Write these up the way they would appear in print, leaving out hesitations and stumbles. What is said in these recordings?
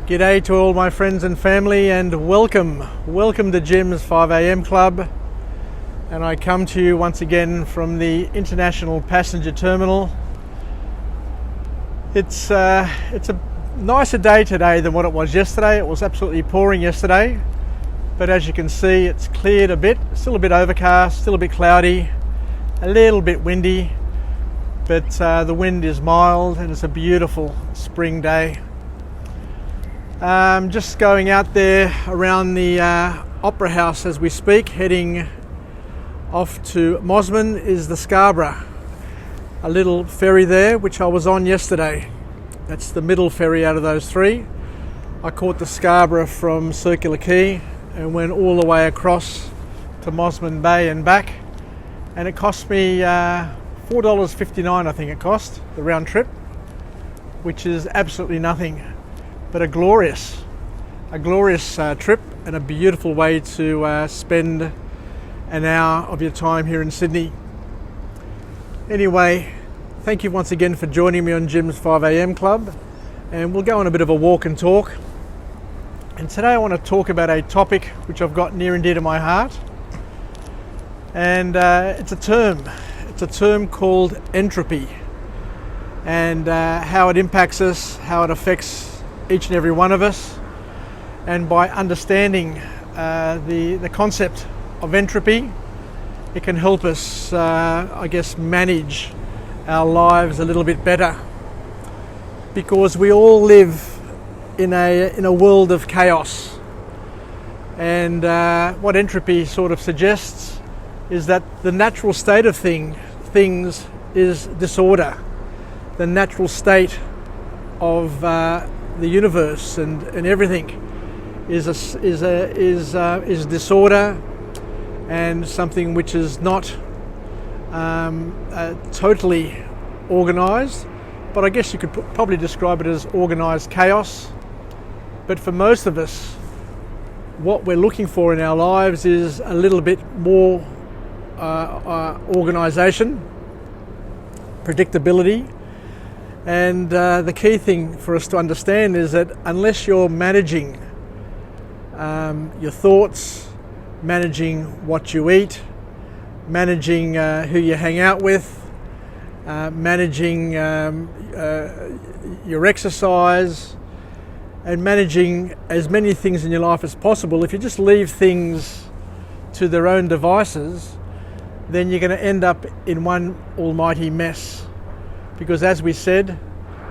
G'day to all my friends and family, and welcome to Jim's 5am Club. And I come to you once again from the International Passenger Terminal. It's a nicer day today than what it was yesterday. It was absolutely pouring yesterday, but as you can see, it's cleared a bit. Still a bit overcast, still a bit cloudy, a little bit windy, but the wind is mild and it's a beautiful spring day. Just going out there around the Opera House as we speak, heading off to Mosman is the Scarborough, a little ferry there which I was on yesterday. That's the middle ferry out of those three. I caught the Scarborough from Circular Quay and went all the way across to Mosman Bay and back, and it cost me $4.59 I think it cost, the round trip, which is absolutely nothing. But a glorious trip and a beautiful way to spend an hour of your time here in Sydney. Anyway, thank you once again for joining me on Jim's 5am Club, and we'll go on a bit of a walk and talk. And today I want to talk about a topic which I've got near and dear to my heart, and it's a term called entropy, and how it impacts us, how it affects each and every one of us. And by understanding the concept of entropy, it can help us manage our lives a little bit better, because we all live in a world of chaos. And what entropy sort of suggests is that the natural state of things is disorder. The natural state of the universe and everything is disorder, and something which is not totally organized, but I guess you could probably describe it as organized chaos. But for most of us, what we're looking for in our lives is a little bit more organization, predictability. And the key thing for us to understand is that unless you're managing your thoughts, managing what you eat, managing who you hang out with, managing your exercise, and managing as many things in your life as possible, if you just leave things to their own devices, then you're going to end up in one almighty mess. Because as we said,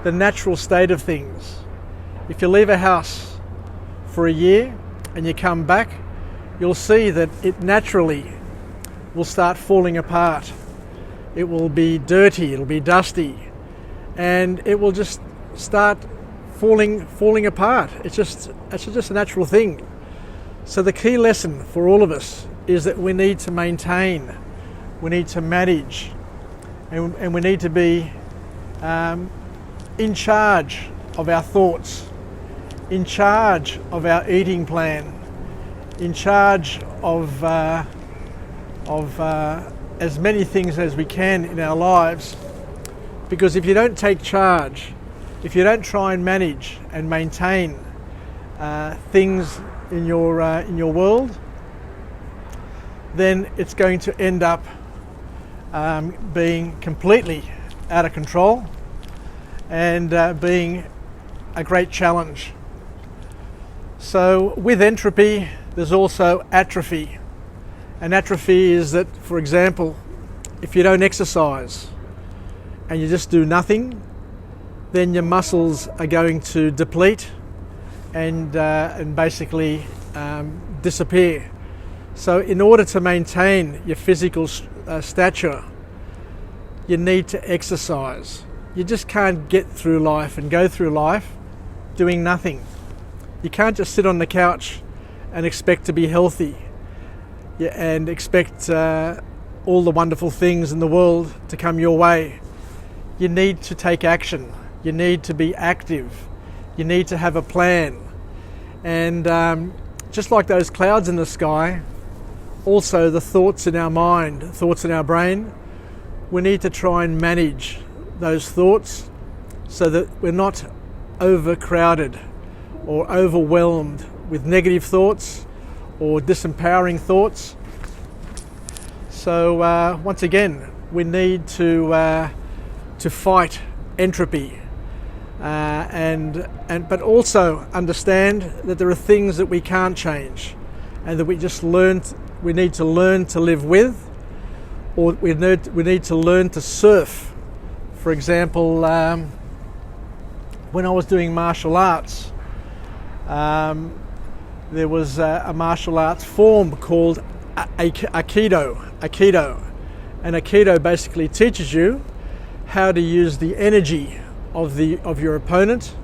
the natural state of things, if you leave a house for a year and you come back, you'll see that it naturally will start falling apart. It will be dirty, it'll be dusty, and it will just start falling apart. It's just a natural thing. So the key lesson for all of us is that we need to maintain, we need to manage, and we need to be in charge of our thoughts, in charge of our eating plan, in charge of as many things as we can in our lives. Because if you don't take charge, if you don't try and manage and maintain things in your world, then it's going to end up being completely out of control and being a great challenge. So with entropy, there's also atrophy. And atrophy is that, for example, if you don't exercise and you just do nothing, then your muscles are going to deplete and basically disappear. So in order to maintain your physical stature, you need to exercise. You just can't get through life and go through life doing nothing. You can't just sit on the couch and expect to be healthy and expect all the wonderful things in the world to come your way. You need to take action. You need to be active. You need to have a plan. And just like those clouds in the sky, also the thoughts in our mind, thoughts in our brain, we need to try and manage those thoughts so that we're not overcrowded or overwhelmed with negative thoughts or disempowering thoughts. So once again, we need to fight entropy, but also understand that there are things that we can't change, and that we need to learn to live with, or we need to learn to surf. For example, when I was doing martial arts, there was a martial arts form called Aikido. And Aikido basically teaches you how to use the energy of your opponent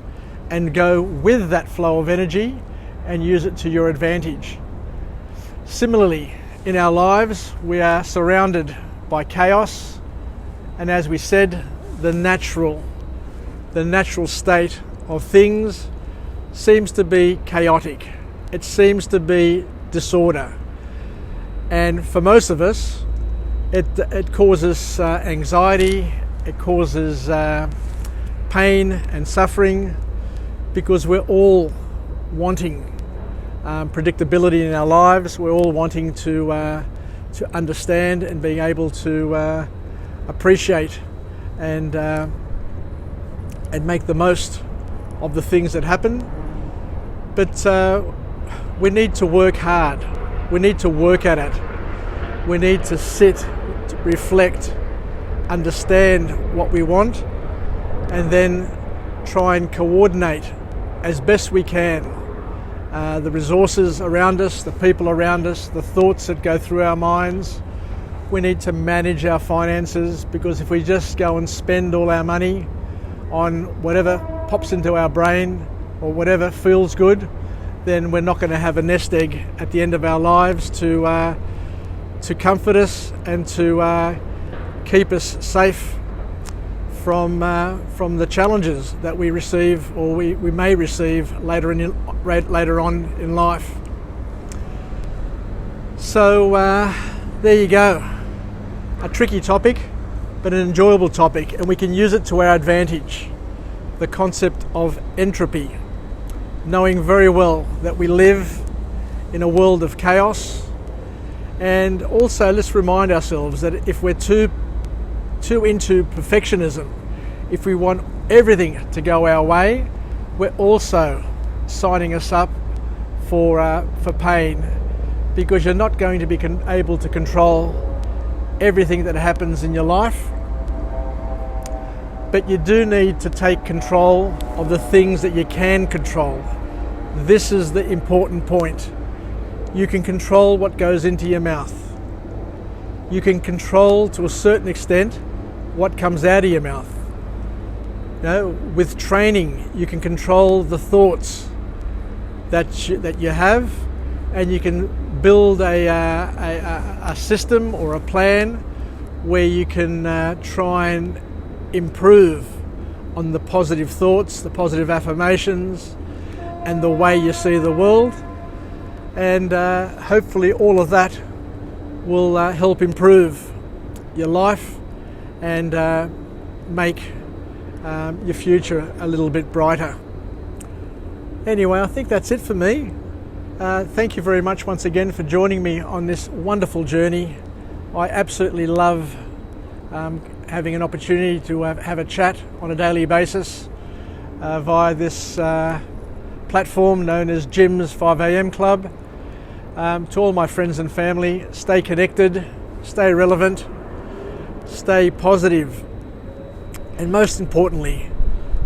and go with that flow of energy and use it to your advantage. Similarly, in our lives, we are surrounded by chaos, and as we said, the natural state of things seems to be chaotic. It seems to be disorder. And for most of us, it causes anxiety, it causes pain and suffering, because we're all wanting predictability in our lives. We're all wanting to understand and being able to appreciate and make the most of the things that happen. But we need to work hard. We need to work at it. We need to sit, to reflect, understand what we want, and then try and coordinate as best we can the resources around us, the people around us, the thoughts that go through our minds. We need to manage our finances, because if we just go and spend all our money on whatever pops into our brain or whatever feels good, then we're not going to have a nest egg at the end of our lives to comfort us and to keep us safe from the challenges that we receive, or we may receive later on in life. So there you go. A tricky topic, but an enjoyable topic, and we can use it to our advantage. The concept of entropy, knowing very well that we live in a world of chaos. And also, let's remind ourselves that if we're too into perfectionism, if we want everything to go our way, we're also signing us up for pain, because you're not going to be able to control everything that happens in your life. But you do need to take control of the things that you can control. This is the important point. You can control what goes into your mouth. You can control, to a certain extent, what comes out of your mouth. With training, you can control the thoughts that you have, and you can build a system or a plan where you can try and improve on the positive thoughts, the positive affirmations, and the way you see the world. And hopefully all of that will help improve your life and make your future a little bit brighter. Anyway, I think that's it for me. Thank you very much once again for joining me on this wonderful journey. I absolutely love having an opportunity to have a chat on a daily basis via this platform known as Jim's 5am Club. To all my friends and family, stay connected, stay relevant, stay positive, and most importantly,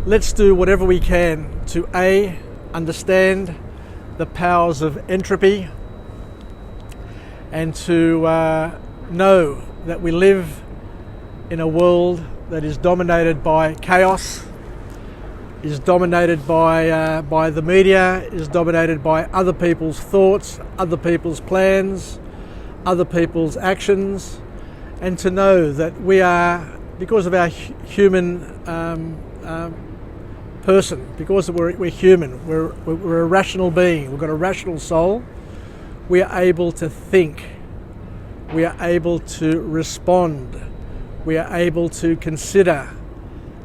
let's do whatever we can to understand the powers of entropy, and to know that we live in a world that is dominated by chaos, is dominated by the media, is dominated by other people's thoughts, other people's plans, other people's actions, and to know that we are, because of our human person, because we're human, we're a rational being, we've got a rational soul, we are able to think, we are able to respond, we are able to consider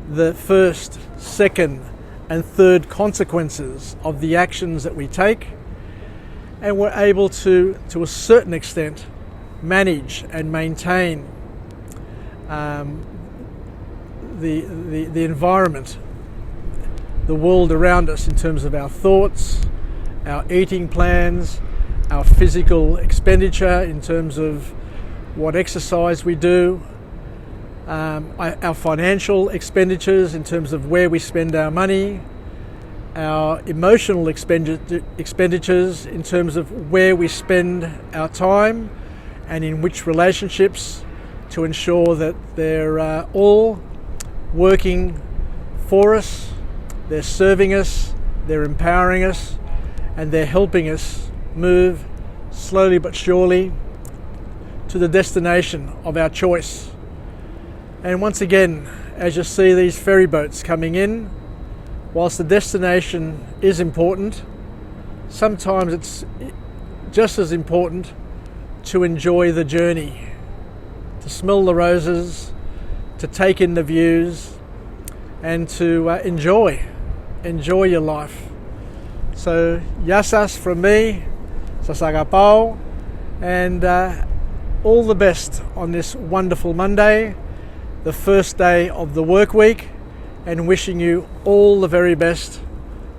the first, second and third consequences of the actions that we take, and we're able to a certain extent, manage and maintain the environment, the world around us in terms of our thoughts, our eating plans, our physical expenditure in terms of what exercise we do, our financial expenditures in terms of where we spend our money, our emotional expenditures in terms of where we spend our time and in which relationships, to ensure that they're all working for us, they're serving us, they're empowering us, and they're helping us move slowly but surely to the destination of our choice. And once again, as you see these ferry boats coming in, whilst the destination is important, sometimes it's just as important to enjoy the journey, to smell the roses, to take in the views, and to enjoy your life. So, yasas from me, sasagapao, and all the best on this wonderful Monday, the first day of the work week, and wishing you all the very best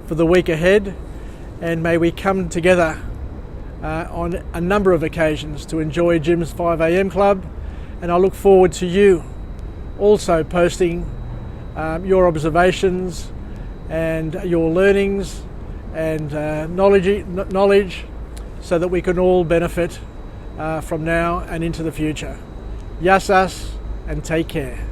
for the week ahead. And may we come together on a number of occasions to enjoy Jim's 5 a.m. Club. And I look forward to you also posting your observations and your learnings and knowledge, so that we can all benefit from now and into the future. Yasas, and take care.